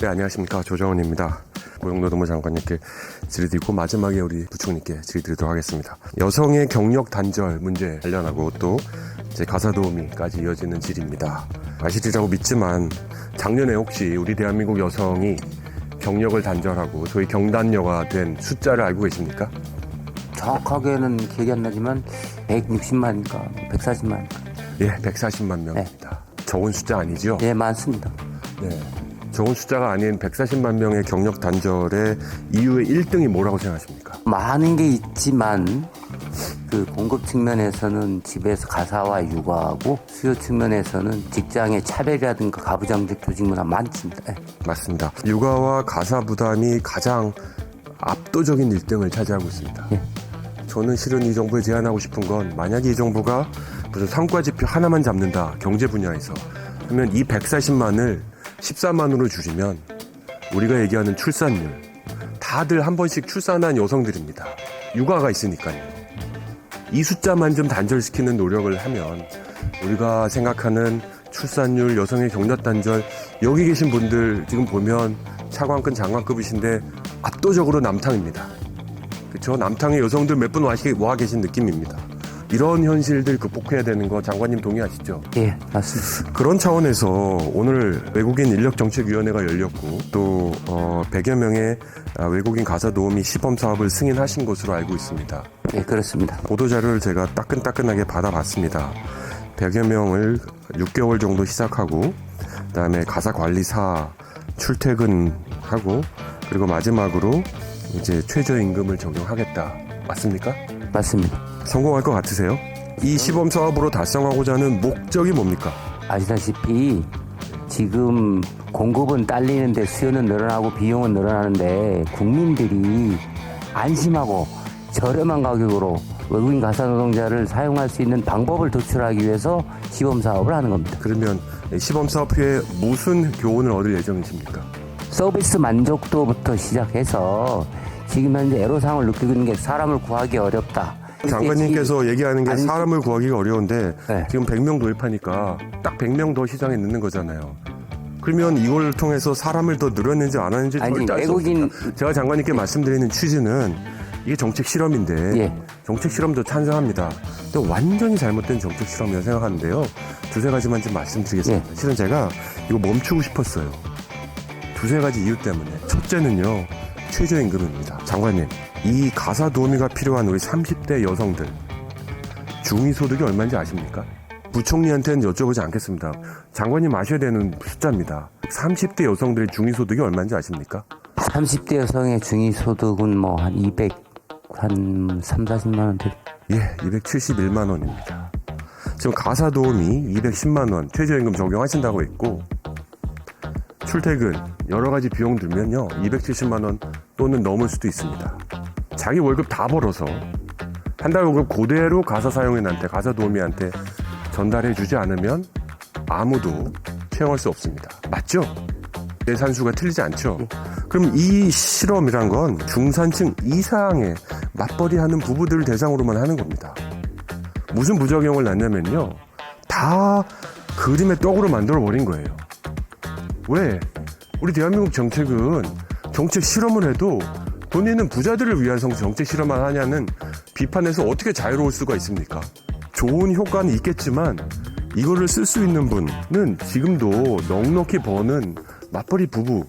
네, 안녕하십니까. 조정원입니다. 고용노동부 장관님께 질의드리고 마지막에 우리 부총리께 질의드리도록 하겠습니다. 여성의 경력 단절 문제 관련하고 또 이제 가사도우미까지 이어지는 질의입니다. 아시리라고 믿지만 작년에 혹시 우리 대한민국 여성이 경력을 단절하고 소위 경단녀가 된 숫자를 알고 계십니까? 정확하게는 기억이 안 나지만 160만인가 140만. 예, 140만 명입니다. 적은 숫자 아니죠? 네, 많습니다. 네. 적은 숫자가 아닌 140만 명의 경력 단절의 이유의 1등이 뭐라고 생각하십니까? 많은 게 있지만 그 공급 측면에서는 집에서 가사와 육아하고 수요 측면에서는 직장의 차별이라든가 가부장적 조직 문화 많습니다. 네. 맞습니다. 육아와 가사 부담이 가장 압도적인 1등을 차지하고 있습니다. 예. 저는 실은 이 정부에 제안하고 싶은 건 만약에 이 정부가 무슨 성과지표 하나만 잡는다 경제 분야에서 하면 이 140만을 14만으로 줄이면 우리가 얘기하는 출산율, 다들 한 번씩 출산한 여성들입니다. 육아가 있으니까요. 이 숫자만 좀 단절시키는 노력을 하면 우리가 생각하는 출산율, 여성의 경력 단절, 여기 계신 분들 지금 보면 차관급, 장관급이신데 압도적으로 남탕입니다. 그렇죠? 남탕의 여성들 몇 분 와 계신 느낌입니다. 이런 현실들 극복해야 되는 거 장관님 동의하시죠? 예, 맞습니다. 그런 차원에서 오늘 외국인 인력정책위원회가 열렸고 또 100여 명의 외국인 가사도우미 시범사업을 승인하신 것으로 알고 있습니다. 예, 그렇습니다. 보도자료를 제가 따끈따끈하게 받아봤습니다. 100여 명을 6개월 정도 시작하고 그다음에 가사관리사 출퇴근하고 그리고 마지막으로 이제 최저임금을 적용하겠다. 맞습니까? 맞습니다. 성공할 것 같으세요? 이 시범사업으로 달성하고자 하는 목적이 뭡니까? 아시다시피 지금 공급은 딸리는데 수요는 늘어나고 비용은 늘어나는데 국민들이 안심하고 저렴한 가격으로 외국인 가사노동자를 사용할 수 있는 방법을 도출하기 위해서 시범사업을 하는 겁니다. 그러면 시범사업 후에 무슨 교훈을 얻을 예정이십니까? 서비스 만족도부터 시작해서 지금 현재 애로사항을 느끼고 있는 게 사람을 구하기 어렵다. 장관님께서 얘기하는 게 사람을 구하기가 어려운데 네. 지금 100명 도입하니까 딱 100명 더 시장에 넣는 거잖아요. 그러면 이걸 통해서 사람을 더 늘었는지 안 하는지 절대 알 수 없습니다. 제가 장관님께 말씀드리는 취지는 이게 정책 실험인데 예. 정책 실험도 찬성합니다. 근데 완전히 잘못된 정책 실험이라고 생각하는데요. 두세 가지만 좀 말씀드리겠습니다. 예. 실은 제가 이거 멈추고 싶었어요. 두세 가지 이유 때문에. 첫째는요. 최저임금입니다. 장관님, 이 가사도우미가 필요한 우리 30대 여성들 중위소득이 얼마인지 아십니까? 부총리한테는 여쭤보지 않겠습니다. 장관님 아셔야 되는 숫자입니다. 30대 여성들의 중위소득이 얼마인지 아십니까? 30대 여성의 중위소득은 뭐 한 3, 40만 원 될. 예, 271만 원입니다. 지금 가사도우미 210만 원 최저임금 적용하신다고 했고 출퇴근 여러 가지 비용 들면요 270만 원 또는 넘을 수도 있습니다. 자기 월급 다 벌어서 한 달 월급 그대로 가사 사용인한테 가사 도우미한테 전달해 주지 않으면 아무도 채용할 수 없습니다. 맞죠? 예산수가 틀리지 않죠? 그럼 이 실험이란 건 중산층 이상의 맞벌이하는 부부들을 대상으로만 하는 겁니다. 무슨 부작용을 낳냐면요 다 그림의 떡으로 만들어버린 거예요. 왜? 우리 대한민국 정책은 정책 실험을 해도 돈 있는 부자들을 위한 정책 실험만 하냐는 비판에서 어떻게 자유로울 수가 있습니까? 좋은 효과는 있겠지만 이거를 쓸 수 있는 분은 지금도 넉넉히 버는 맞벌이 부부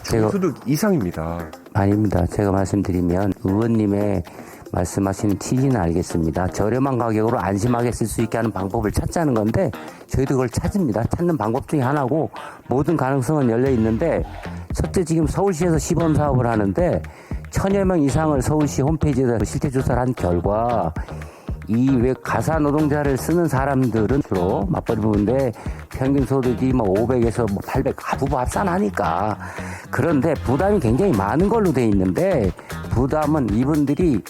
중소득 이상입니다. 아닙니다. 제가 말씀드리면 의원님의 말씀하시는 취지는 알겠습니다. 저렴한 가격으로 안심하게 쓸 수 있게 하는 방법을 찾자는 건데 저희도 그걸 찾습니다. 찾는 방법 중에 하나고 모든 가능성은 열려 있는데 첫째 지금 서울시에서 시범 사업을 하는데 1000여 명 이상을 서울시 홈페이지에서 실태 조사를 한 결과 이 외 가사 노동자를 쓰는 사람들은 주로 맞벌이 부부인데 평균 소득이 뭐 500에서 뭐 800 부부 합산하니까 그런데 부담이 굉장히 많은 걸로 돼 있는데 부담은 이분들이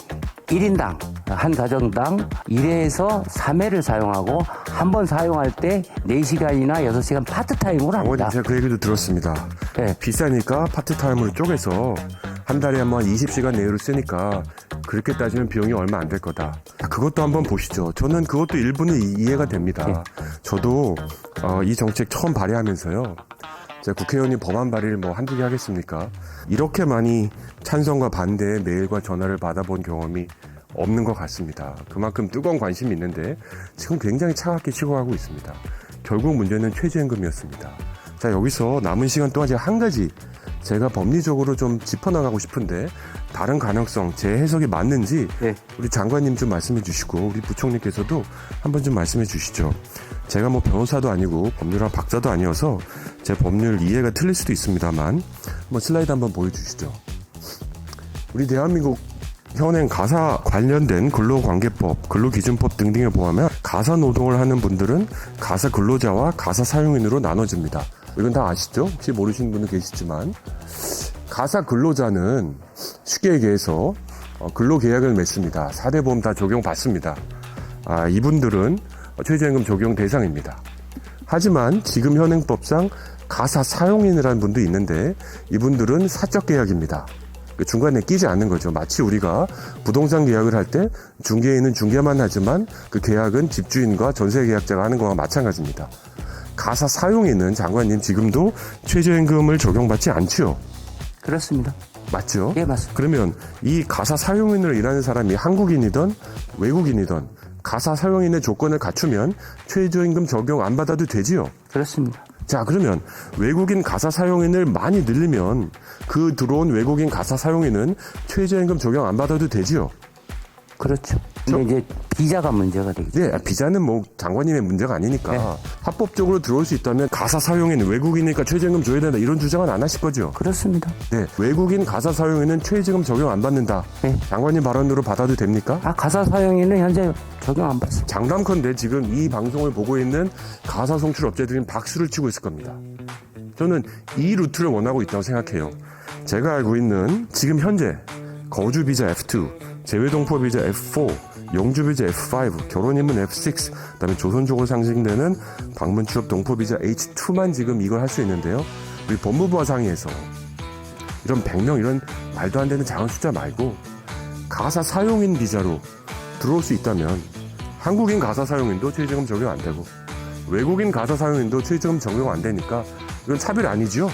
1인당 한 가정당 1회에서 3회를 사용하고 한 번 사용할 때 4시간이나 6시간 파트타임으로 합니다. 제가 그 얘기도 들었습니다. 네. 비싸니까 파트타임으로 쪼개서 한 달에 한 번 20시간 내외로 쓰니까 그렇게 따지면 비용이 얼마 안 될 거다. 그것도 한번 보시죠. 저는 그것도 일부는 이해가 됩니다. 네. 저도 이 정책 처음 발의하면서요. 제가 국회의원이 법안 발의를 뭐 한두 개 하겠습니까? 이렇게 많이 찬성과 반대의 메일과 전화를 받아본 경험이 없는 것 같습니다. 그만큼 뜨거운 관심이 있는데 지금 굉장히 차갑게 식어가고 있습니다. 결국 문제는 최저임금이었습니다. 자, 여기서 남은 시간 동안 제가 한 가지 제가 법리적으로 좀 짚어나가고 싶은데 다른 가능성, 제 해석이 맞는지 네. 우리 장관님 좀 말씀해 주시고 우리 부총리께서도 한번 좀 말씀해 주시죠. 제가 뭐 변호사도 아니고 법률학 박사도 아니어서 제 법률 이해가 틀릴 수도 있습니다만 한번 슬라이드 한번 보여주시죠. 우리 대한민국 현행 가사 관련된 근로관계법, 근로기준법 등등에 보면 가사 노동을 하는 분들은 가사 근로자와 가사 사용인으로 나눠집니다. 이건 다 아시죠? 혹시 모르시는 분도 계시지만 가사 근로자는 쉽게 얘기해서 근로계약을 맺습니다. 4대 보험 다 적용받습니다. 이분들은 최저임금 적용 대상입니다. 하지만 지금 현행법상 가사 사용인이라는 분도 있는데 이분들은 사적 계약입니다. 중간에 끼지 않는 거죠. 마치 우리가 부동산 계약을 할 때 중개인은 중개만 하지만 그 계약은 집주인과 전세 계약자가 하는 거와 마찬가지입니다. 가사 사용인은 장관님 지금도 최저임금을 적용받지 않지요? 그렇습니다. 맞죠? 예, 맞습니다. 그러면 이 가사 사용인으로 일하는 사람이 한국인이든 외국인이든 가사 사용인의 조건을 갖추면 최저임금 적용 안 받아도 되지요? 그렇습니다. 자, 그러면 외국인 가사 사용인을 많이 늘리면 그 들어온 외국인 가사 사용인은 최저임금 적용 안 받아도 되지요? 그렇죠. 근데 이제 비자가 문제가 되겠죠. 네, 비자는 뭐 장관님의 문제가 아니니까 네. 합법적으로 들어올 수 있다면 가사 사용인 외국인이니까 최저임금 줘야 된다 이런 주장은 안 하실 거죠? 그렇습니다. 네, 외국인 가사 사용인은 최저임금 적용 안 받는다. 네. 장관님 발언으로 받아도 됩니까? 가사 사용인은 현재 적용 안 받습니다. 장담컨대 지금 이 방송을 보고 있는 가사 송출 업체들은 박수를 치고 있을 겁니다. 저는 이 루트를 원하고 있다고 생각해요. 제가 알고 있는 지금 현재 거주 비자 F2, 재외동포 비자 F4, 영주 비자 F5, 결혼인문 F6, 그다음에 조선족으로 상징되는 방문 취업 동포 비자 H2만 지금 이걸 할 수 있는데요. 우리 법무부와 상의해서 이런 100명 이런 말도 안 되는 작은 숫자 말고 가사 사용인 비자로 들어올 수 있다면 한국인 가사 사용인도 최저임금 적용 안 되고 외국인 가사 사용인도 최저임금 적용 안 되니까 이건 차별 아니죠?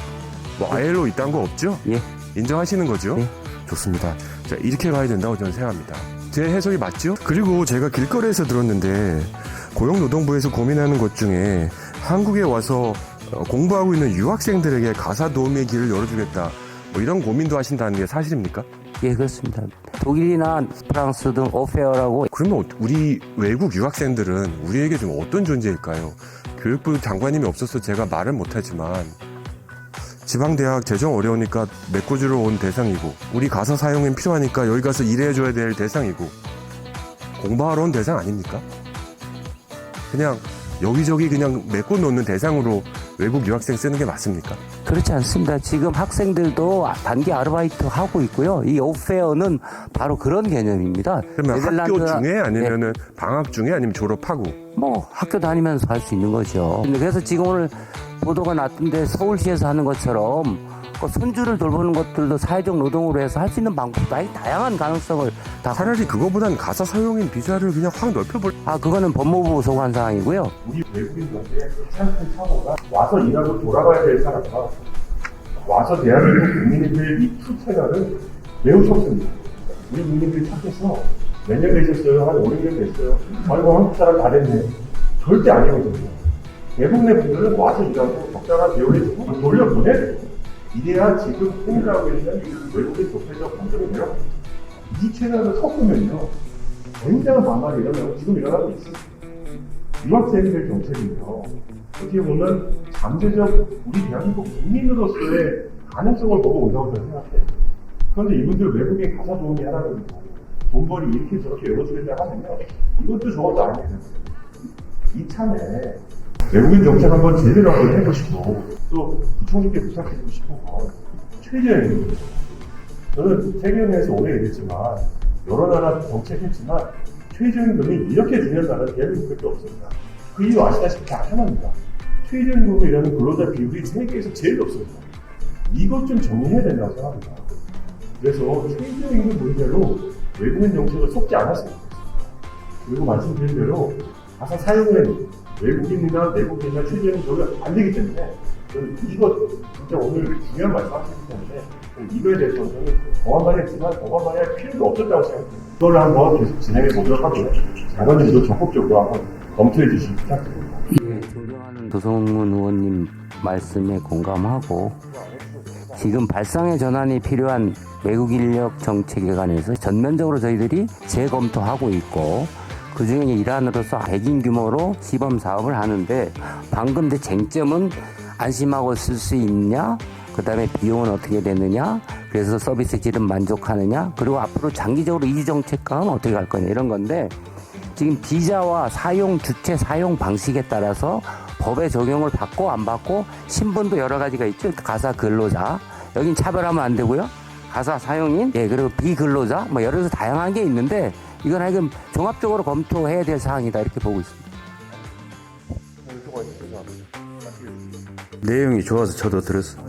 뭐 ILO 이딴 거 없죠? 예. 인정하시는 거죠? 예. 좋습니다. 자, 이렇게 가야 된다고 저는 생각합니다. 제 해석이 맞죠? 그리고 제가 길거리에서 들었는데 고용노동부에서 고민하는 것 중에 한국에 와서 공부하고 있는 유학생들에게 가사 도우미의 길을 열어주겠다 뭐 이런 고민도 하신다는 게 사실입니까? 예, 그렇습니다. 독일이나 프랑스 등 오페어라고. 그러면 우리 외국 유학생들은 우리에게 좀 어떤 존재일까요? 교육부 장관님이 없어서 제가 말은 못하지만 지방대학 재정 어려우니까 메꿔주러 온 대상이고 우리 가사 사용인 필요하니까 여기 가서 일해줘야 될 대상이고 공부하러 온 대상 아닙니까? 그냥 여기저기 그냥 메꿔 놓는 대상으로 외국 유학생 쓰는 게 맞습니까? 그렇지 않습니다. 지금 학생들도 단기 아르바이트 하고 있고요. 이 오페어는 바로 그런 개념입니다. 그러면 학교 네덜란드나- 중에 아니면은 방학 중에 아니면 졸업하고 뭐 학교 다니면서 할 수 있는 거죠. 그래서 지금 오늘 보도가 났던데 서울시에서 하는 것처럼 그 손주를 돌보는 것들도 사회적 노동으로 해서 할 수 있는 방법도 아니 다양한 가능성을 다. 차라리 그거보단 가사 사용인 비자를 그냥 확 넓혀볼. 그거는 법무부 소관 사항이고요. 우리 외국인들한테 차큰 사고가 와서 일하고 돌아가야 될 사람과 와서 대한민국 국민들 이 투 채널은 매우 좁습니다. 우리 국민들이 착해서 몇 년 되셨어요? 한 5, 6년 됐어요? 아이고 한국 사람 다 됐네. 절대 아니거든요. 대부분의 분들은 와서 일하고 적당한 배우를 돌려보내야 돼요. 이래야 지금 행사하고 있는 외국인 조폐적 공정이 돼요. 이 채널을 섞으면요. 굉장한 반발이 일어나고 지금 일어나고 있습니다. 유학생들 정책은요, 어떻게 보면 잠재적 우리 대한민국 국민으로서의 가능성을 보고 온다고 저는 생각해요. 그런데 이분들 외국인 가사 도우미 하라고 돈벌이 이렇게 저렇게 열어주겠다 하면요, 이것도 저것도 아니에요. 이참에 외국인 정책 한번 제대로 한번 해보시고, 또 부총리께 부탁드리고 싶은 건 최저임금. 저는 세계은행에서 오래 일했지만, 여러 나라 정책했지만, 최저임금이 이렇게 중요한 나라는 대한민국밖에 없습니다. 그 이유 아시다시피 다 하나입니다. 최저임금을 일하는 근로자 비율이 세계에서 제일 높습니다. 이것 좀 정리해야 된다고 생각합니다. 그래서 최저임금 문제로 외국인 정책을 속지 않았으면 좋겠습니다. 그리고 말씀드린 대로 가사 사용은 외국인이나 내국인이나 최저임금 적용 안 되기 때문에 이거 진짜 오늘 중요한 말씀 하시기 때문에 이거에 대해서는 저는 정확하게 했지만 정확하게 할 필요도 없었다고 생각합니다. 이거를 한번 계속 진행해 보도록 하고요. 장관님도 적극적으로 한번 검토해 주시기 부탁드립니다. 예, 존경하는 도성문 의원님 말씀에 공감하고 지금 발상의 전환이 필요한 외국 인력 정책에 관해서 전면적으로 저희들이 재검토하고 있고 그중에 일환으로서 100인 규모로 시범 사업을 하는데 방금 제 쟁점은 안심하고 쓸 수 있냐? 그 다음에 비용은 어떻게 되느냐? 그래서 서비스 질은 만족하느냐? 그리고 앞으로 장기적으로 이주 정책과는 어떻게 갈 거냐? 이런 건데 지금 비자와 사용 주체 사용 방식에 따라서 법의 적용을 받고 안 받고 신분도 여러 가지가 있죠. 가사 근로자 여긴 차별하면 안 되고요. 가사 사용인 그리고 비근로자 뭐 여러 가지 다양한 게 있는데 이건 하여금 종합적으로 검토해야 될 사항이다 이렇게 보고 있습니다. 내용이 좋아서 저도 들었어.